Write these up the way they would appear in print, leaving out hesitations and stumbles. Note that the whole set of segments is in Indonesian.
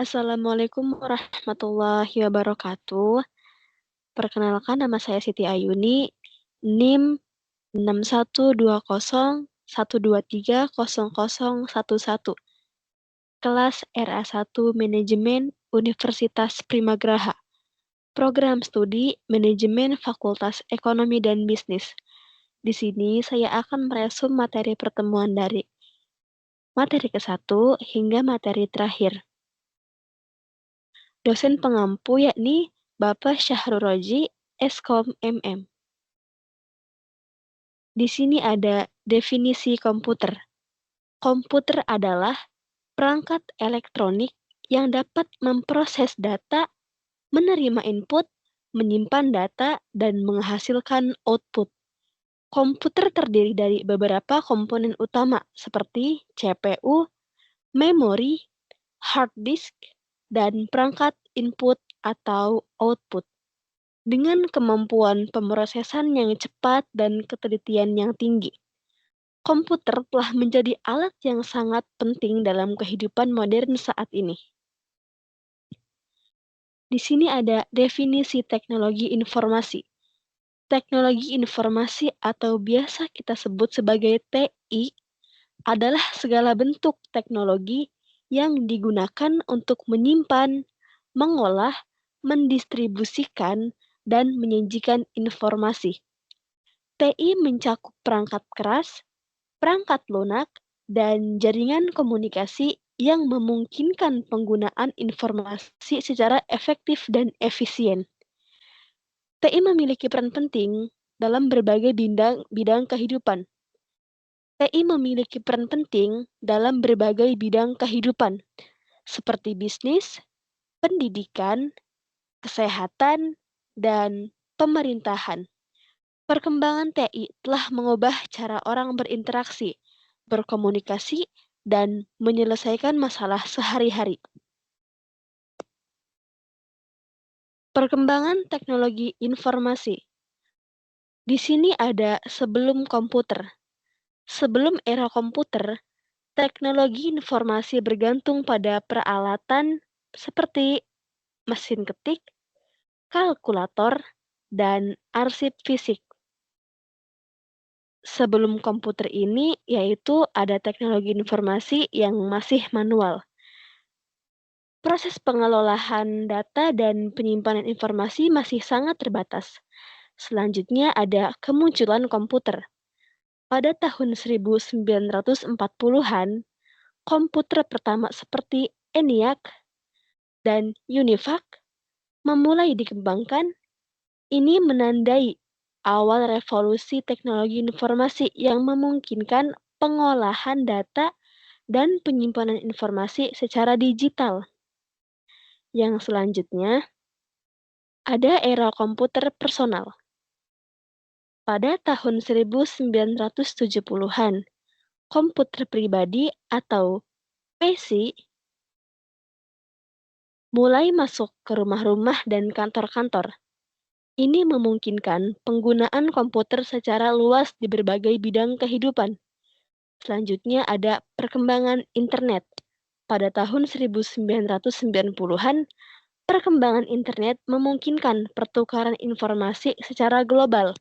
Assalamualaikum warahmatullahi wabarakatuh. Perkenalkan nama saya Siti Ayuni, NIM 612012300011, kelas RA1 Manajemen Universitas Primagraha, program studi Manajemen Fakultas Ekonomi dan Bisnis. Di sini saya akan meresum materi pertemuan dari materi ke-1 hingga materi terakhir. Dosen pengampu yakni Bapak Syahrul Roji, Eskom MM. Di sini ada definisi komputer. Komputer adalah perangkat elektronik yang dapat memproses data, menerima input, menyimpan data, dan menghasilkan output. Komputer terdiri dari beberapa komponen utama seperti CPU, memori, hard disk, dan perangkat input atau output. Dengan kemampuan pemrosesan yang cepat dan ketelitian yang tinggi, komputer telah menjadi alat yang sangat penting dalam kehidupan modern saat ini. Di sini ada definisi teknologi informasi. Teknologi informasi atau biasa kita sebut sebagai TI adalah segala bentuk teknologi yang digunakan untuk menyimpan, mengolah, mendistribusikan, dan menyajikan informasi. TI mencakup perangkat keras, perangkat lunak, dan jaringan komunikasi yang memungkinkan penggunaan informasi secara efektif dan efisien. TI memiliki peran penting dalam berbagai bidang kehidupan. TI memiliki peran penting dalam berbagai bidang kehidupan, seperti bisnis, pendidikan, kesehatan, dan pemerintahan. Perkembangan TI telah mengubah cara orang berinteraksi, berkomunikasi, dan menyelesaikan masalah sehari-hari. Perkembangan teknologi informasi. Di sini ada sebelum komputer. Sebelum era komputer, teknologi informasi bergantung pada peralatan seperti mesin ketik, kalkulator, dan arsip fisik. Sebelum komputer ini, yaitu ada teknologi informasi yang masih manual. Proses pengelolaan data dan penyimpanan informasi masih sangat terbatas. Selanjutnya ada kemunculan komputer. Pada tahun 1940-an, komputer pertama seperti ENIAC dan UNIVAC memulai dikembangkan. Ini menandai awal revolusi teknologi informasi yang memungkinkan pengolahan data dan penyimpanan informasi secara digital. Yang selanjutnya, ada era komputer personal. Pada tahun 1970-an, komputer pribadi atau PC mulai masuk ke rumah-rumah dan kantor-kantor. Ini memungkinkan penggunaan komputer secara luas di berbagai bidang kehidupan. Selanjutnya ada perkembangan internet. Pada tahun 1990-an, perkembangan internet memungkinkan pertukaran informasi secara global.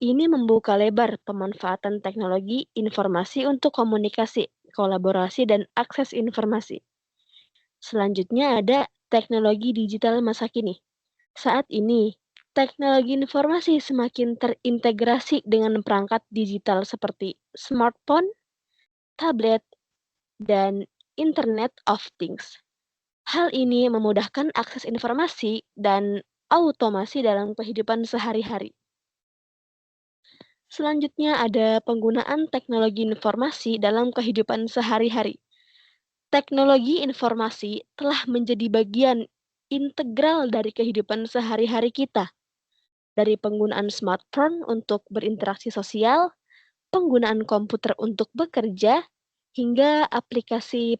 Ini membuka lebar pemanfaatan teknologi informasi untuk komunikasi, kolaborasi, dan akses informasi. Selanjutnya ada teknologi digital masa kini. Saat ini, teknologi informasi semakin terintegrasi dengan perangkat digital seperti smartphone, tablet, dan Internet of Things. Hal ini memudahkan akses informasi dan automasi dalam kehidupan sehari-hari. Selanjutnya ada penggunaan teknologi informasi dalam kehidupan sehari-hari. Teknologi informasi telah menjadi bagian integral dari kehidupan sehari-hari kita. Dari penggunaan smartphone untuk berinteraksi sosial, penggunaan komputer untuk bekerja, hingga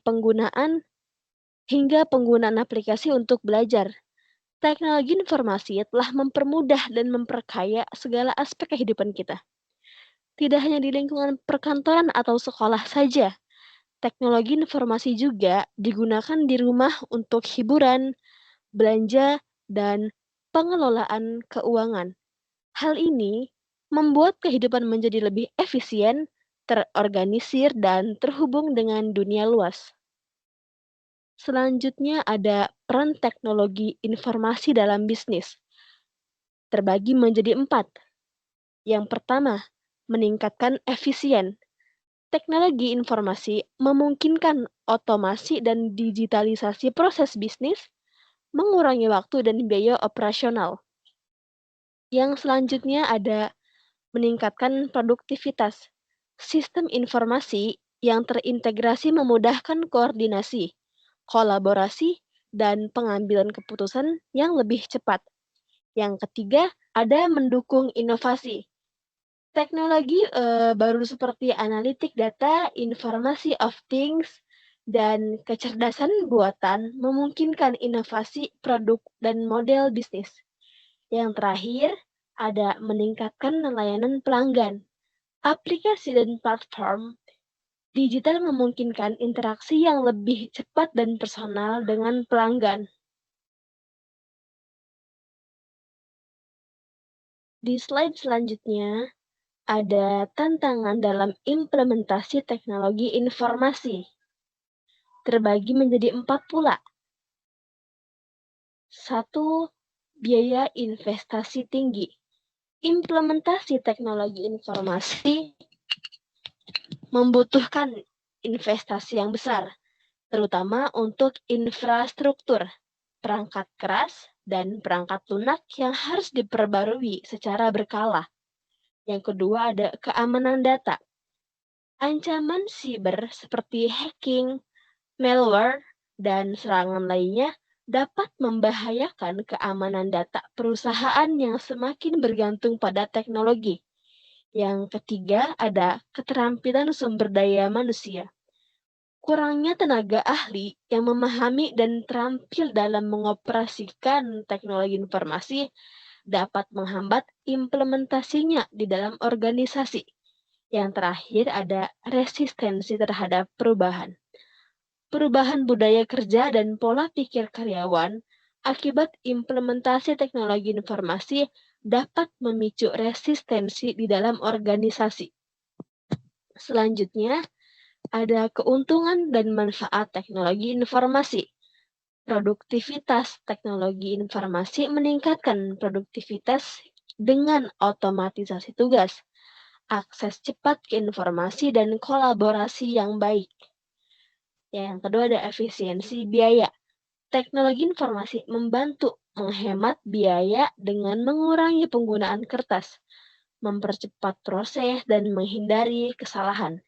penggunaan aplikasi untuk belajar. Teknologi informasi telah mempermudah dan memperkaya segala aspek kehidupan kita. Tidak hanya di lingkungan perkantoran atau sekolah saja, Teknologi informasi juga digunakan di rumah untuk hiburan, belanja, dan pengelolaan keuangan. Hal ini membuat kehidupan menjadi lebih efisien, terorganisir, dan terhubung dengan dunia luas. Selanjutnya ada peran teknologi informasi dalam bisnis, terbagi menjadi 4. Yang pertama, meningkatkan efisien. Teknologi informasi memungkinkan otomasi dan digitalisasi proses bisnis, mengurangi waktu dan biaya operasional. Yang selanjutnya ada meningkatkan produktivitas. Sistem informasi yang terintegrasi memudahkan koordinasi, kolaborasi, dan pengambilan keputusan yang lebih cepat. Yang ketiga, ada mendukung inovasi. Teknologi baru seperti analitik data, informasi of things, dan kecerdasan buatan memungkinkan inovasi produk dan model bisnis. Yang terakhir, ada meningkatkan layanan pelanggan. Aplikasi dan platform digital memungkinkan interaksi yang lebih cepat dan personal dengan pelanggan. Di slide selanjutnya, ada tantangan dalam implementasi teknologi informasi. Terbagi menjadi 4 pula. 1. Biaya investasi tinggi. Implementasi teknologi informasi membutuhkan investasi yang besar, terutama untuk infrastruktur, perangkat keras, dan perangkat lunak yang harus diperbarui secara berkala. Yang kedua ada keamanan data. Ancaman siber seperti hacking, malware, dan serangan lainnya dapat membahayakan keamanan data perusahaan yang semakin bergantung pada teknologi. Yang ketiga ada keterampilan sumber daya manusia. Kurangnya tenaga ahli yang memahami dan terampil dalam mengoperasikan teknologi informasi dapat menghambat implementasinya di dalam organisasi. Yang terakhir ada resistensi terhadap perubahan. Perubahan budaya kerja dan pola pikir karyawan akibat implementasi teknologi informasi dapat memicu resistensi di dalam organisasi. Selanjutnya, ada keuntungan dan manfaat teknologi informasi. Produktivitas teknologi informasi meningkatkan produktivitas dengan otomatisasi tugas, akses cepat ke informasi, dan kolaborasi yang baik. Yang kedua ada efisiensi biaya. Teknologi informasi membantu menghemat biaya dengan mengurangi penggunaan kertas, mempercepat proses, dan menghindari kesalahan.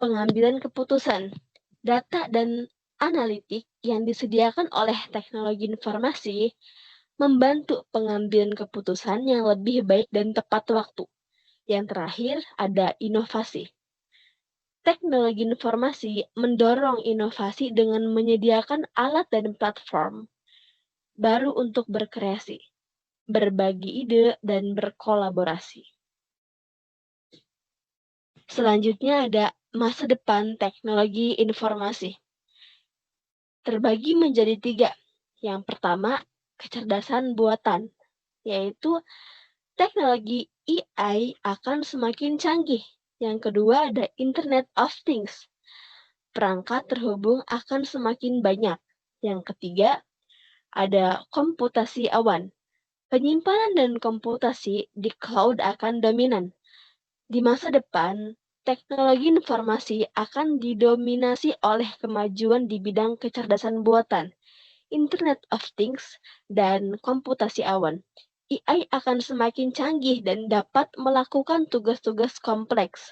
Pengambilan keputusan. Data dan analitik yang disediakan oleh teknologi informasi membantu pengambilan keputusan yang lebih baik dan tepat waktu. Yang terakhir ada inovasi. Teknologi informasi mendorong inovasi dengan menyediakan alat dan platform baru untuk berkreasi, berbagi ide, dan berkolaborasi. Selanjutnya ada masa depan teknologi informasi. Terbagi menjadi 3. Yang pertama, kecerdasan buatan, yaitu teknologi AI akan semakin canggih. Yang kedua ada Internet of Things. Perangkat terhubung akan semakin banyak. Yang ketiga ada komputasi awan. Penyimpanan dan komputasi di cloud akan dominan. Di masa depan, teknologi informasi akan didominasi oleh kemajuan di bidang kecerdasan buatan, Internet of Things, dan komputasi awan. AI akan semakin canggih dan dapat melakukan tugas-tugas kompleks.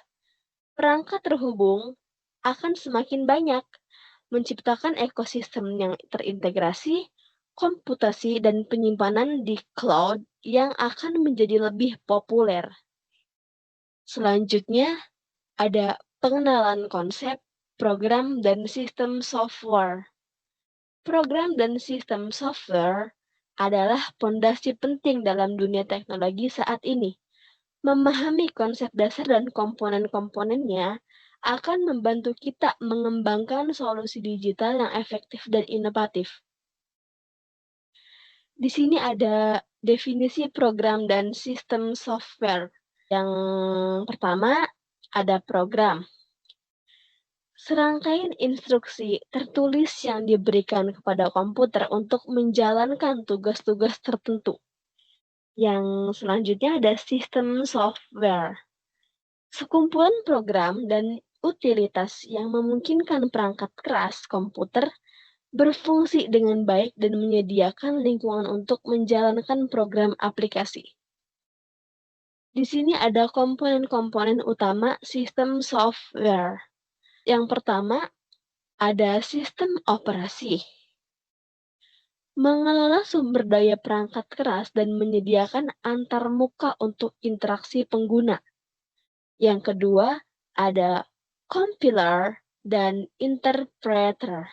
Perangkat terhubung akan semakin banyak, menciptakan ekosistem yang terintegrasi, komputasi, dan penyimpanan di cloud yang akan menjadi lebih populer. Selanjutnya, ada pengenalan konsep, program, dan sistem software. Program dan sistem software adalah fondasi penting dalam dunia teknologi saat ini. Memahami konsep dasar dan komponen-komponennya akan membantu kita mengembangkan solusi digital yang efektif dan inovatif. Di sini ada definisi program dan sistem software. Yang pertama, ada program. Serangkaian instruksi tertulis yang diberikan kepada komputer untuk menjalankan tugas-tugas tertentu. Yang selanjutnya ada sistem software. Sekumpulan program dan utilitas yang memungkinkan perangkat keras komputer berfungsi dengan baik dan menyediakan lingkungan untuk menjalankan program aplikasi. Di sini ada komponen-komponen utama sistem software. Yang pertama, ada sistem operasi. Mengelola sumber daya perangkat keras dan menyediakan antarmuka untuk interaksi pengguna. Yang kedua, ada compiler dan interpreter.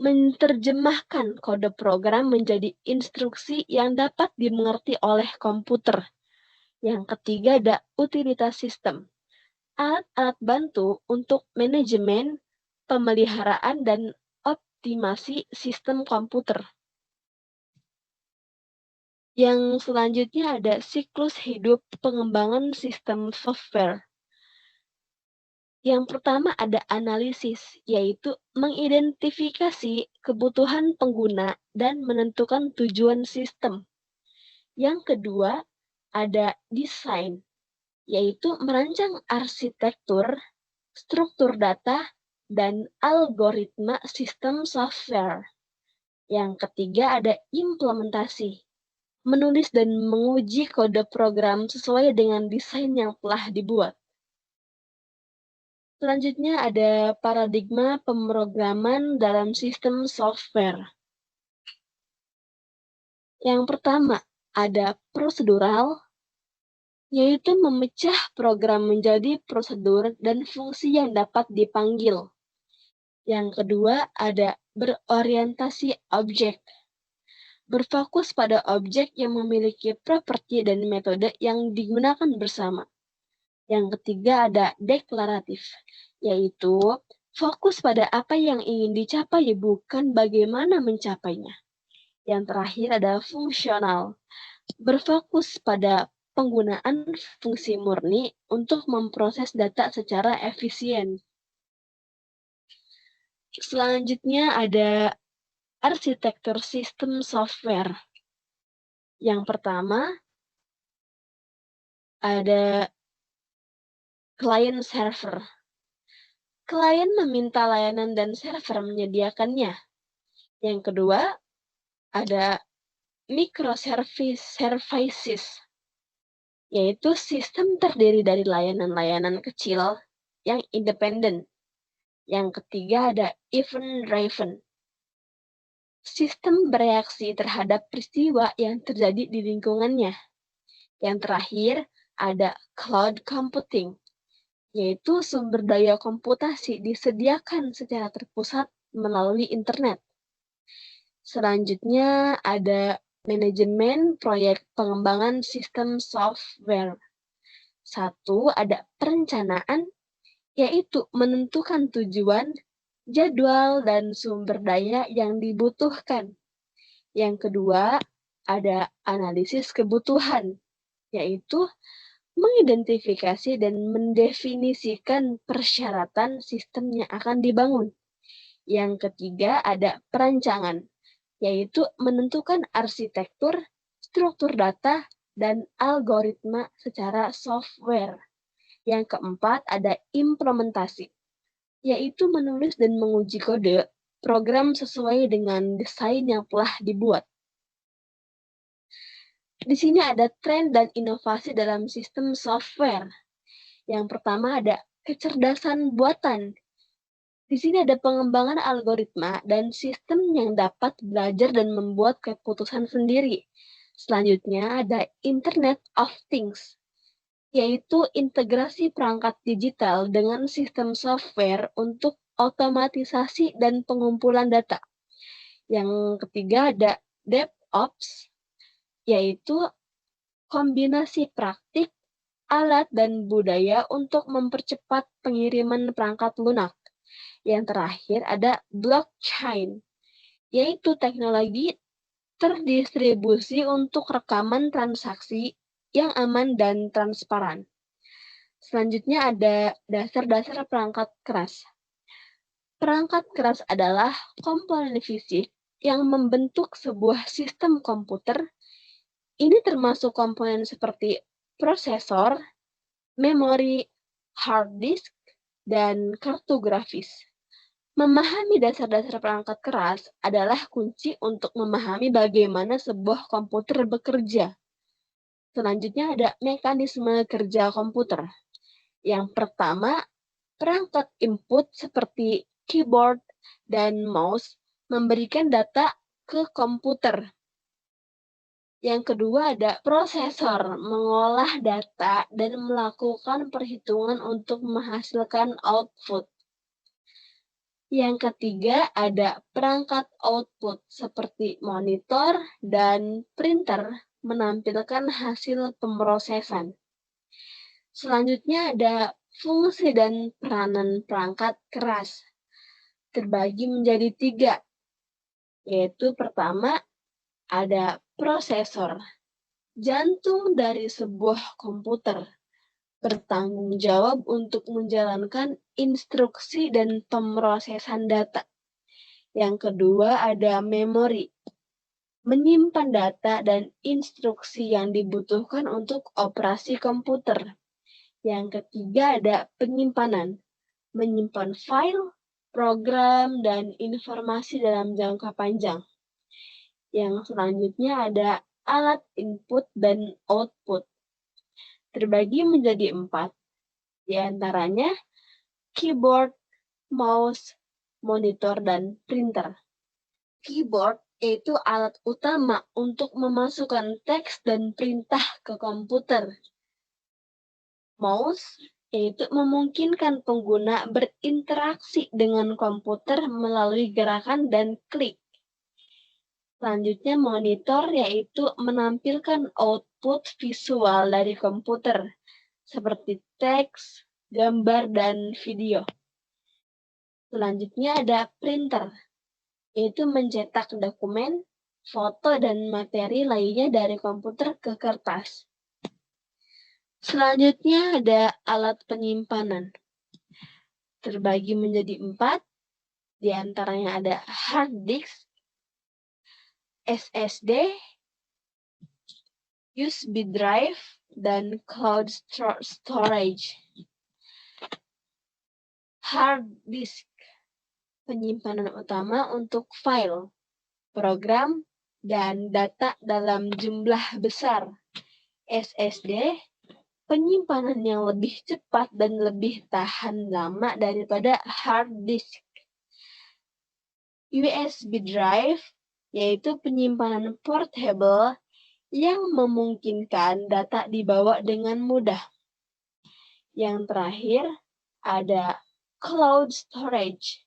Menerjemahkan kode program menjadi instruksi yang dapat dimengerti oleh komputer. Yang ketiga, ada utilitas sistem. Alat-alat bantu untuk manajemen, pemeliharaan, dan optimasi sistem komputer. Yang selanjutnya ada siklus hidup pengembangan sistem software. Yang pertama ada analisis, yaitu mengidentifikasi kebutuhan pengguna dan menentukan tujuan sistem. Yang kedua ada desain, yaitu merancang arsitektur, struktur data, dan algoritma sistem software. Yang ketiga ada implementasi, menulis dan menguji kode program sesuai dengan desain yang telah dibuat. Selanjutnya ada paradigma pemrograman dalam sistem software. Yang pertama ada prosedural, yaitu memecah program menjadi prosedur dan fungsi yang dapat dipanggil. Yang kedua ada berorientasi objek, berfokus pada objek yang memiliki properti dan metode yang digunakan bersama. Yang ketiga ada deklaratif, yaitu fokus pada apa yang ingin dicapai bukan bagaimana mencapainya. Yang terakhir ada fungsional, berfokus pada penggunaan fungsi murni untuk memproses data secara efisien. Selanjutnya ada arsitektur sistem software. Yang pertama ada client server. Klien meminta layanan dan server menyediakannya. Yang kedua ada microservices, yaitu sistem terdiri dari layanan-layanan kecil yang independen. Yang ketiga ada event-driven, sistem bereaksi terhadap peristiwa yang terjadi di lingkungannya. Yang terakhir ada cloud computing, yaitu sumber daya komputasi disediakan secara terpusat melalui internet. Selanjutnya ada manajemen proyek pengembangan sistem software. Satu, ada perencanaan, yaitu menentukan tujuan, jadwal, dan sumber daya yang dibutuhkan. Yang kedua, ada analisis kebutuhan, yaitu mengidentifikasi dan mendefinisikan persyaratan sistem yang akan dibangun. Yang ketiga, ada perancangan, yaitu menentukan arsitektur, struktur data, dan algoritma secara software. Yang keempat, ada implementasi, yaitu menulis dan menguji kode program sesuai dengan desain yang telah dibuat. Di sini ada tren dan inovasi dalam sistem software. Yang pertama ada kecerdasan buatan. Di sini ada pengembangan algoritma dan sistem yang dapat belajar dan membuat keputusan sendiri. Selanjutnya ada Internet of Things, yaitu integrasi perangkat digital dengan sistem software untuk otomatisasi dan pengumpulan data. Yang ketiga ada DevOps, yaitu kombinasi praktik, alat, dan budaya untuk mempercepat pengiriman perangkat lunak. Yang terakhir ada blockchain, yaitu teknologi terdistribusi untuk rekaman transaksi yang aman dan transparan. Selanjutnya ada dasar-dasar perangkat keras. Perangkat keras adalah komponen fisik yang membentuk sebuah sistem komputer. Ini termasuk komponen seperti prosesor, memori, hard disk, dan kartu grafis. Memahami dasar-dasar perangkat keras adalah kunci untuk memahami bagaimana sebuah komputer bekerja. Selanjutnya ada mekanisme kerja komputer. Yang pertama, perangkat input seperti keyboard dan mouse memberikan data ke komputer. Yang kedua ada prosesor, mengolah data dan melakukan perhitungan untuk menghasilkan output. Yang ketiga ada perangkat output seperti monitor dan printer menampilkan hasil pemrosesan. Selanjutnya ada fungsi dan peranan perangkat keras. Terbagi menjadi 3, yaitu pertama ada prosesor, jantung dari sebuah komputer, bertanggung jawab untuk menjalankan instruksi dan pemrosesan data. Yang kedua ada memori, menyimpan data dan instruksi yang dibutuhkan untuk operasi komputer. Yang ketiga ada penyimpanan, menyimpan file, program, dan informasi dalam jangka panjang. Yang selanjutnya ada alat input dan output. Terbagi menjadi 4, di antaranya keyboard, mouse, monitor, dan printer. Keyboard yaitu alat utama untuk memasukkan teks dan perintah ke komputer. Mouse yaitu memungkinkan pengguna berinteraksi dengan komputer melalui gerakan dan klik. Selanjutnya monitor yaitu menampilkan output visual dari komputer seperti teks, gambar, dan video. Selanjutnya ada printer, yaitu mencetak dokumen, foto, dan materi lainnya dari komputer ke kertas. Selanjutnya ada alat penyimpanan. Terbagi menjadi 4, di antaranya ada hard disk, SSD, USB drive, dan cloud storage. Hard disk, penyimpanan utama untuk file, program, dan data dalam jumlah besar. SSD, penyimpanan yang lebih cepat dan lebih tahan lama daripada hard disk. USB drive, yaitu penyimpanan portable yang memungkinkan data dibawa dengan mudah. Yang terakhir, ada cloud storage,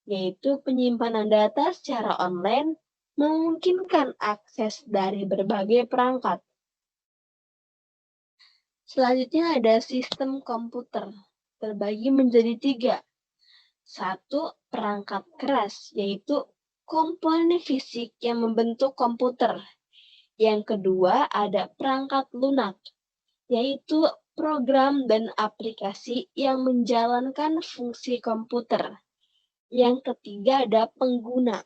yaitu penyimpanan data secara online memungkinkan akses dari berbagai perangkat. Selanjutnya ada sistem komputer, terbagi menjadi 3. 1, perangkat keras, yaitu komponen fisik yang membentuk komputer. Yang kedua ada perangkat lunak, yaitu program dan aplikasi yang menjalankan fungsi komputer. Yang ketiga ada pengguna,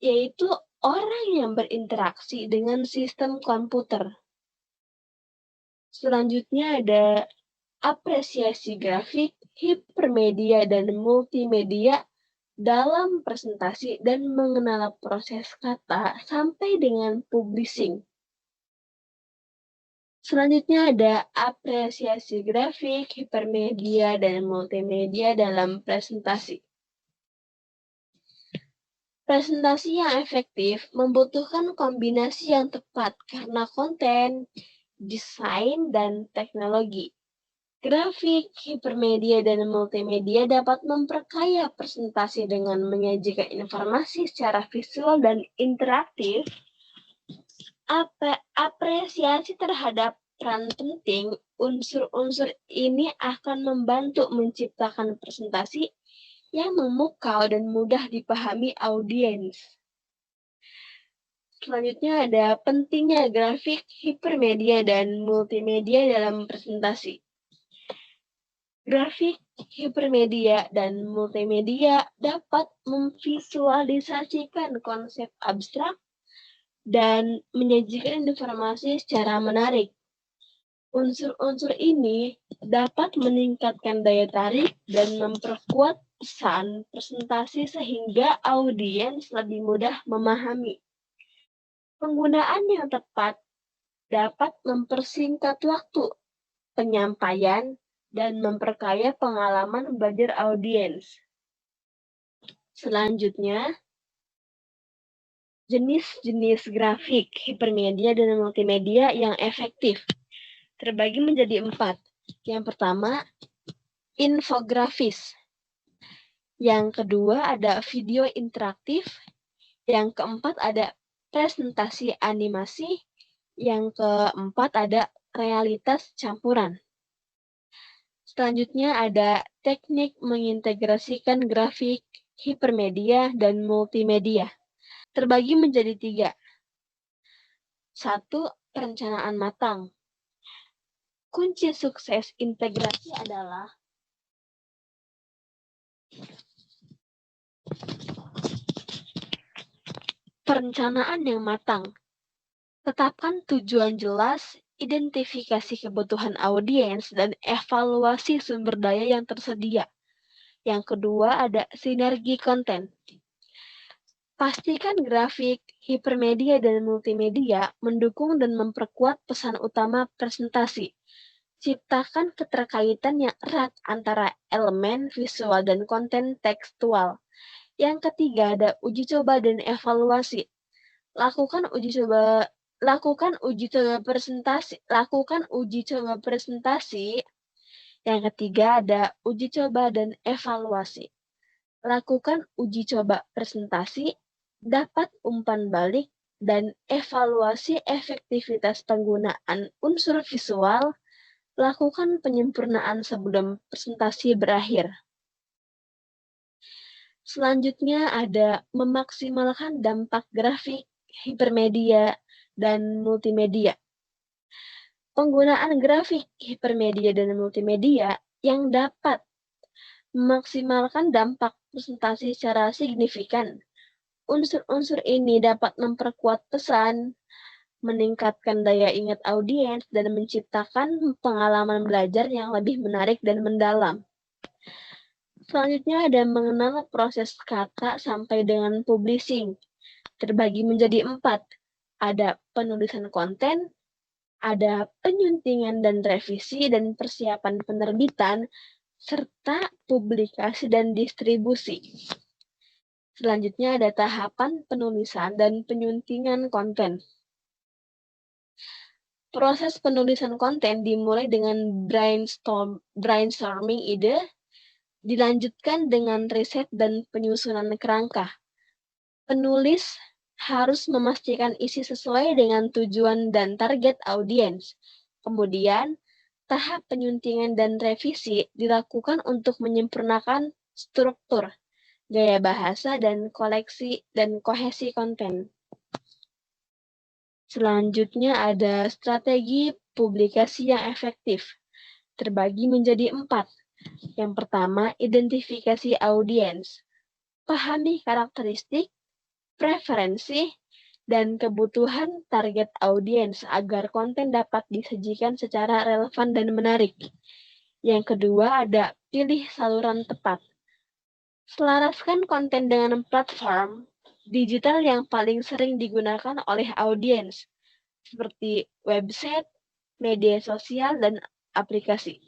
yaitu orang yang berinteraksi dengan sistem komputer. Selanjutnya ada apresiasi grafik, hipermedia, dan multimedia dalam presentasi dan mengenal proses kata sampai dengan publishing. Selanjutnya ada apresiasi grafik, hipermedia, dan multimedia dalam presentasi. Presentasi yang efektif membutuhkan kombinasi yang tepat karena konten, desain, dan teknologi. Grafik, hipermedia, dan multimedia dapat memperkaya presentasi dengan menyajikan informasi secara visual dan interaktif. Apresiasi terhadap peran penting, unsur-unsur ini akan membantu menciptakan presentasi yang memukau dan mudah dipahami audiens. Selanjutnya ada pentingnya grafik, hipermedia, dan multimedia dalam presentasi. Grafik, hipermedia, dan multimedia dapat memvisualisasikan konsep abstrak dan menyajikan informasi secara menarik. Unsur-unsur ini dapat meningkatkan daya tarik dan memperkuat pesan presentasi sehingga audiens lebih mudah memahami. Penggunaan yang tepat dapat mempersingkat waktu penyampaian dan memperkaya pengalaman belajar audiens. Selanjutnya, jenis-jenis grafik, hipermedia, dan multimedia yang efektif terbagi menjadi 4. Yang pertama, infografis. Yang kedua ada video interaktif. Yang keempat ada presentasi animasi. Yang keempat ada realitas campuran. Selanjutnya ada teknik mengintegrasikan grafik, hipermedia, dan multimedia. Terbagi menjadi 3. 1. Perencanaan matang. Kunci sukses integrasi adalah perencanaan yang matang. Tetapkan tujuan jelas, identifikasi kebutuhan audiens, dan evaluasi sumber daya yang tersedia. Yang kedua ada sinergi konten. Pastikan grafik, hipermedia, dan multimedia mendukung dan memperkuat pesan utama presentasi. Ciptakan keterkaitan yang erat antara elemen visual dan konten tekstual. Yang ketiga ada uji coba dan evaluasi. Lakukan uji coba presentasi. Yang ketiga ada uji coba dan evaluasi. Lakukan uji coba presentasi, dapat umpan balik, dan evaluasi efektivitas penggunaan unsur visual. Lakukan penyempurnaan sebelum presentasi berakhir. Selanjutnya ada memaksimalkan dampak grafik, hipermedia, dan multimedia. Penggunaan grafik, hipermedia, dan multimedia yang dapat memaksimalkan dampak presentasi secara signifikan. Unsur-unsur ini dapat memperkuat pesan, meningkatkan daya ingat audiens, dan menciptakan pengalaman belajar yang lebih menarik dan mendalam. Selanjutnya ada mengenal proses kata sampai dengan publishing. Terbagi menjadi 4. Ada penulisan konten, ada penyuntingan dan revisi dan persiapan penerbitan, serta publikasi dan distribusi. Selanjutnya ada tahapan penulisan dan penyuntingan konten. Proses penulisan konten dimulai dengan brainstorming ide, dilanjutkan dengan riset dan penyusunan kerangka. Penulis harus memastikan isi sesuai dengan tujuan dan target audiens. Kemudian, tahap penyuntingan dan revisi dilakukan untuk menyempurnakan struktur, gaya bahasa, dan kohesi konten. Selanjutnya ada strategi publikasi yang efektif. Terbagi menjadi 4. Yang pertama, identifikasi audiens. Pahami karakteristik, preferensi, dan kebutuhan target audiens agar konten dapat disajikan secara relevan dan menarik. Yang kedua ada pilih saluran tepat. Selaraskan konten dengan platform digital yang paling sering digunakan oleh audiens, seperti website, media sosial, dan aplikasi.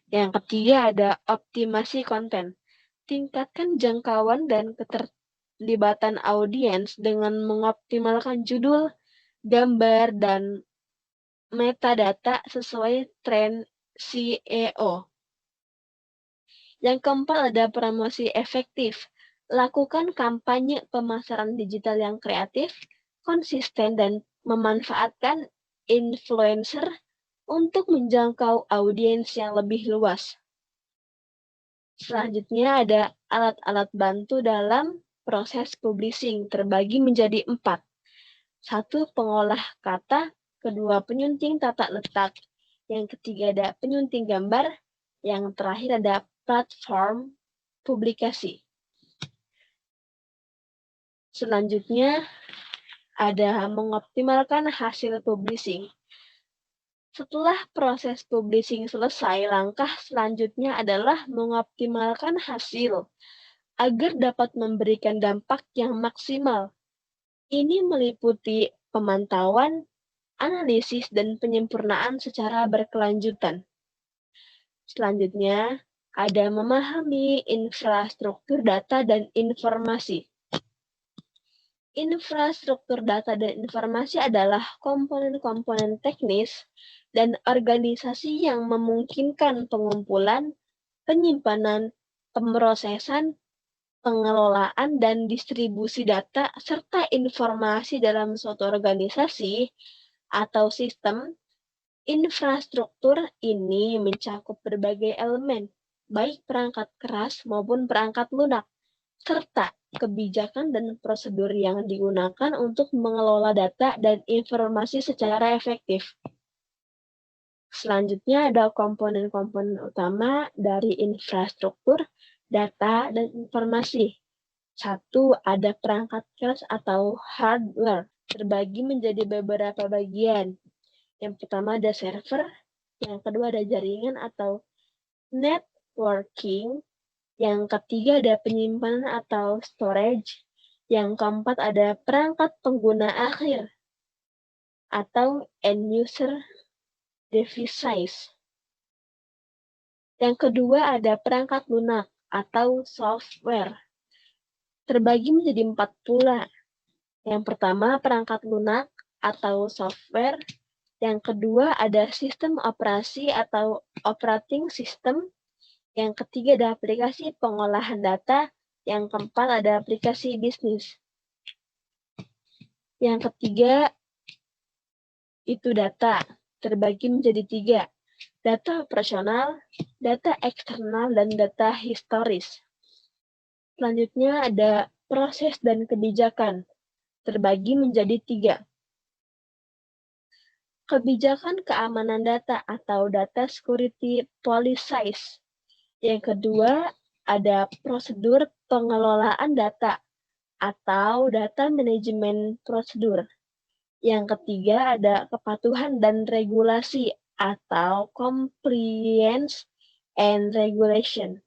Yang ketiga ada optimasi konten. Tingkatkan jangkauan dan keterlibatan audiens dengan mengoptimalkan judul, gambar, dan metadata sesuai tren SEO. Yang keempat ada promosi efektif. Lakukan kampanye pemasaran digital yang kreatif, konsisten, dan memanfaatkan influencer untuk menjangkau audiens yang lebih luas. Selanjutnya ada alat-alat bantu dalam proses publishing terbagi menjadi 4. 1. Pengolah kata, kedua penyunting tata letak, yang ketiga ada penyunting gambar, yang terakhir ada platform publikasi. Selanjutnya ada mengoptimalkan hasil publishing. Setelah proses publishing selesai, langkah selanjutnya adalah mengoptimalkan hasil agar dapat memberikan dampak yang maksimal. Ini meliputi pemantauan, analisis, dan penyempurnaan secara berkelanjutan. Selanjutnya, ada memahami infrastruktur data dan informasi. Infrastruktur data dan informasi adalah komponen-komponen teknis dan organisasi yang memungkinkan pengumpulan, penyimpanan, pemrosesan, pengelolaan, dan distribusi data serta informasi dalam suatu organisasi atau sistem. Infrastruktur ini mencakup berbagai elemen, baik perangkat keras maupun perangkat lunak, serta kebijakan dan prosedur yang digunakan untuk mengelola data dan informasi secara efektif. Selanjutnya ada komponen-komponen utama dari infrastruktur, data, dan informasi. 1. Ada perangkat keras atau hardware, terbagi menjadi beberapa bagian. Yang pertama ada server, yang kedua ada jaringan atau networking, yang ketiga ada penyimpanan atau storage, yang keempat ada perangkat pengguna akhir atau end user devices. Yang kedua ada perangkat lunak atau software. Terbagi menjadi 4 pula. Yang pertama perangkat lunak atau software. Yang kedua ada sistem operasi atau operating system. Yang ketiga ada aplikasi pengolahan data. Yang keempat ada aplikasi bisnis. Yang ketiga itu data, terbagi menjadi 3. Data operasional, data eksternal, dan data historis. Selanjutnya ada proses dan kebijakan, terbagi menjadi 3. Kebijakan keamanan data atau data security policies. Yang kedua ada prosedur pengelolaan data atau data management prosedur. Yang ketiga ada kepatuhan dan regulasi atau compliance and regulation.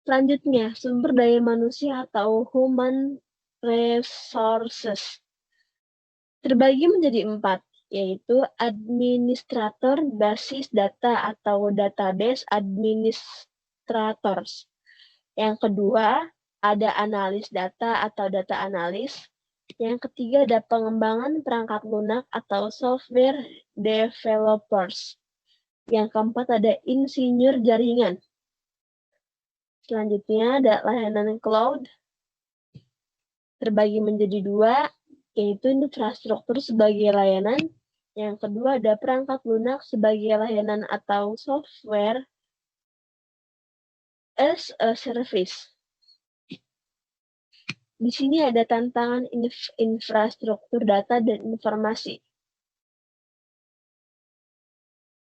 Selanjutnya, sumber daya manusia atau human resources. Terbagi menjadi 4, yaitu administrator basis data atau database administrators. Yang kedua, ada analis data atau data analis. Yang ketiga ada pengembangan perangkat lunak atau software developers. Yang keempat ada insinyur jaringan. Selanjutnya ada layanan cloud. Terbagi menjadi 2, yaitu infrastruktur sebagai layanan. Yang kedua ada perangkat lunak sebagai layanan atau software as a service. Di sini ada tantangan infrastruktur data dan informasi.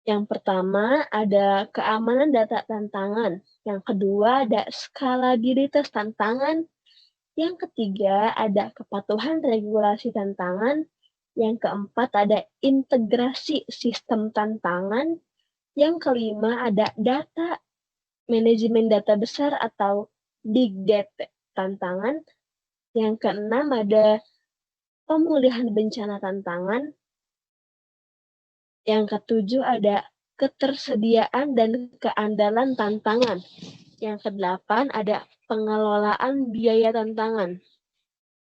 Yang pertama ada keamanan data tantangan. Yang kedua ada skalabilitas tantangan. Yang ketiga ada kepatuhan regulasi tantangan. Yang keempat ada integrasi sistem tantangan. Yang kelima ada data manajemen data besar atau big data tantangan. Yang keenam ada pemulihan bencana tantangan. Yang ketujuh ada ketersediaan dan keandalan tantangan. Yang kedelapan ada pengelolaan biaya tantangan.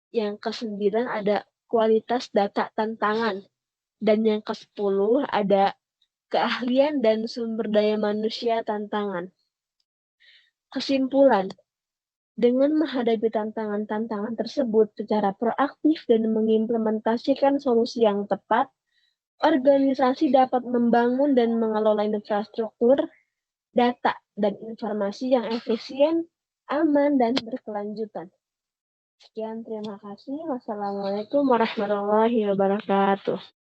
Yang kesembilan ada kualitas data tantangan. Dan yang ke-10 ada keahlian dan sumber daya manusia tantangan. Kesimpulan, dengan menghadapi tantangan-tantangan tersebut secara proaktif dan mengimplementasikan solusi yang tepat, organisasi dapat membangun dan mengelola infrastruktur, data, dan informasi yang efisien, aman, dan berkelanjutan. Sekian, terima kasih. Wassalamualaikum warahmatullahi wabarakatuh.